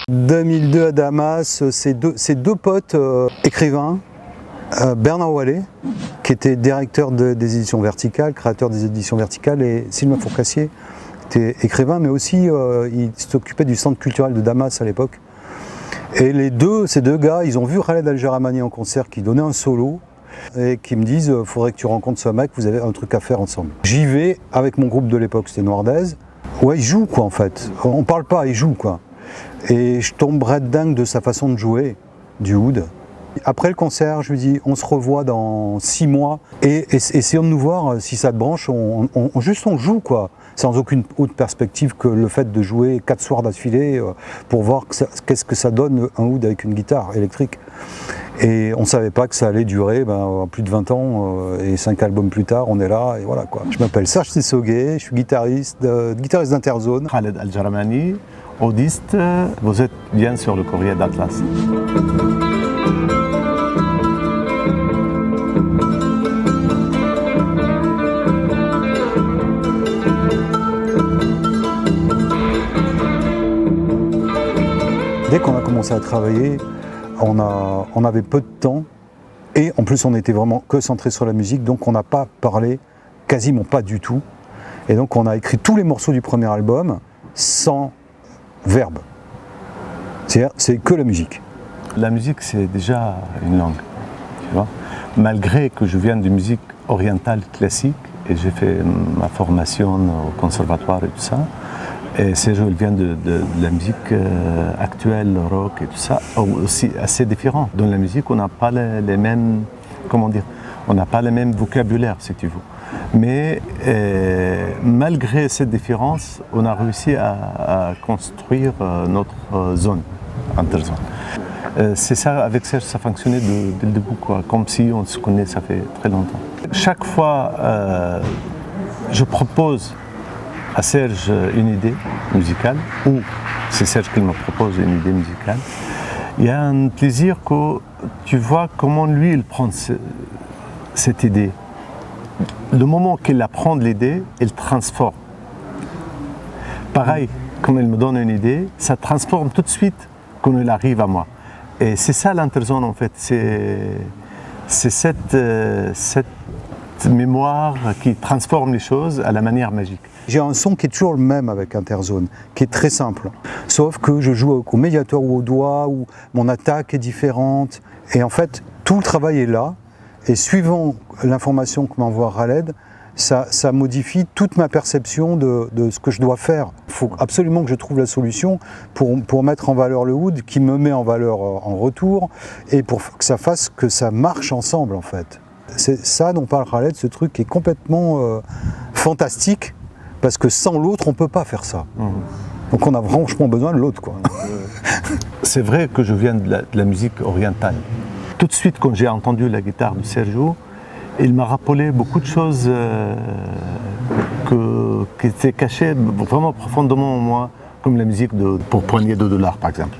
2002 à Damas, c'est deux potes écrivains, Bernard Wallet, qui était directeur des éditions Verticales, créateur des éditions Verticales, et Sylvain Fourcassier, qui était écrivain, mais aussi il s'occupait du centre culturel de Damas à l'époque. Et ces deux gars, ils ont vu Khaled Al-Jaramani en concert qui donnait un solo et qui me disent « faudrait que tu rencontres ce mec, vous avez un truc à faire ensemble ». J'y vais avec mon groupe de l'époque, c'était Noirdez. Ouais, il joue quoi en fait, on parle pas, il joue quoi. Et je tomberais dingue de sa façon de jouer, du oud. Après le concert, je lui dis on se revoit dans 6 mois et essayons de nous voir si ça te branche, on joue quoi. Sans aucune autre perspective que le fait de jouer 4 soirs d'affilée pour voir qu'est-ce que ça donne un oud avec une guitare électrique. Et on ne savait pas que ça allait durer plus de 20 ans et 5 albums plus tard, on est là et voilà quoi. Je m'appelle Serge Sissoguet, je suis guitariste d'Interzone. Khaled Al-Jaramani, audiste, vous êtes bien sur le courrier d'Atlas. Dès qu'on a commencé à travailler, on avait peu de temps et en plus on était vraiment que centré sur la musique, donc on n'a pas parlé, quasiment pas du tout. Et donc on a écrit tous les morceaux du premier album sans verbe. C'est-à-dire c'est que la musique. La musique c'est déjà une langue, tu vois. Malgré que je viens de musique orientale classique et j'ai fait ma formation au conservatoire et tout ça, et Sergio vient de la musique actuelle, rock et tout ça, aussi assez différent. Dans la musique, on n'a pas les mêmes, comment dire, on n'a pas le même vocabulaire, si tu veux. Mais malgré cette différence, on a réussi à construire notre zone, interzone. C'est ça, avec Serge, ça fonctionnait dès le début, quoi, comme si on se connaît, ça fait très longtemps. Chaque fois, je propose à Serge une idée musicale, ou c'est Serge qui me propose une idée musicale, il y a un plaisir que tu vois comment lui il prend cette idée. Le moment qu'il apprend l'idée, il transforme. Pareil, quand il me donne une idée, ça transforme tout de suite quand il arrive à moi. Et c'est ça l'interzone en fait, c'est cette mémoire qui transforme les choses à la manière magique. J'ai un son qui est toujours le même avec Interzone, qui est très simple. Sauf que je joue au médiator ou au doigt, où mon attaque est différente. Et en fait, tout le travail est là. Et suivant l'information que m'envoie Khaled, ça modifie toute ma perception de ce que je dois faire. Il faut absolument que je trouve la solution pour mettre en valeur le oud, qui me met en valeur en retour, et pour que ça fasse que ça marche ensemble en fait. C'est ça dont parle Khaled, ce truc qui est complètement fantastique. Parce que sans l'autre, on ne peut pas faire ça. Donc on a franchement besoin de l'autre, quoi. C'est vrai que je viens de la musique orientale. Tout de suite, quand j'ai entendu la guitare de Sergio, il m'a rappelé beaucoup de choses qui étaient cachées vraiment profondément en moi, comme la musique pour poignée de dollars, par exemple.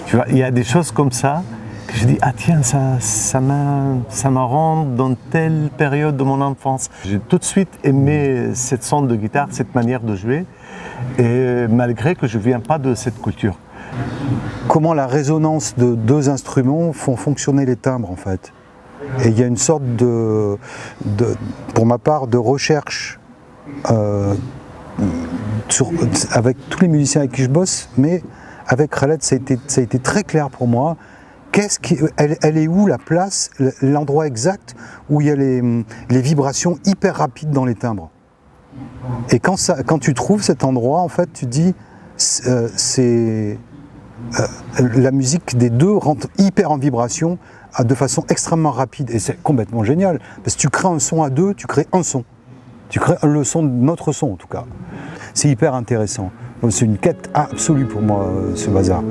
Tu vois, il y a des choses comme ça que je dis, ah tiens, ça m'a rendu dans telle période de mon enfance. J'ai tout de suite aimé cette son de guitare, cette manière de jouer, et malgré que je ne viens pas de cette culture. Comment la résonance de deux instruments font fonctionner les timbres en fait. Et il y a une sorte pour ma part, de recherche avec tous les musiciens avec qui je bosse, mais avec Khaled, ça a été très clair pour moi. Elle est où la place, l'endroit exact où il y a les vibrations hyper rapides dans les timbres. Et quand tu trouves cet endroit, en fait, tu dis, la musique des deux rentre hyper en vibration de façon extrêmement rapide. Et c'est complètement génial, parce que tu crées un son à deux, tu crées un son. Tu crées le son de notre son, en tout cas. C'est hyper intéressant. C'est une quête absolue pour moi, ce bazar.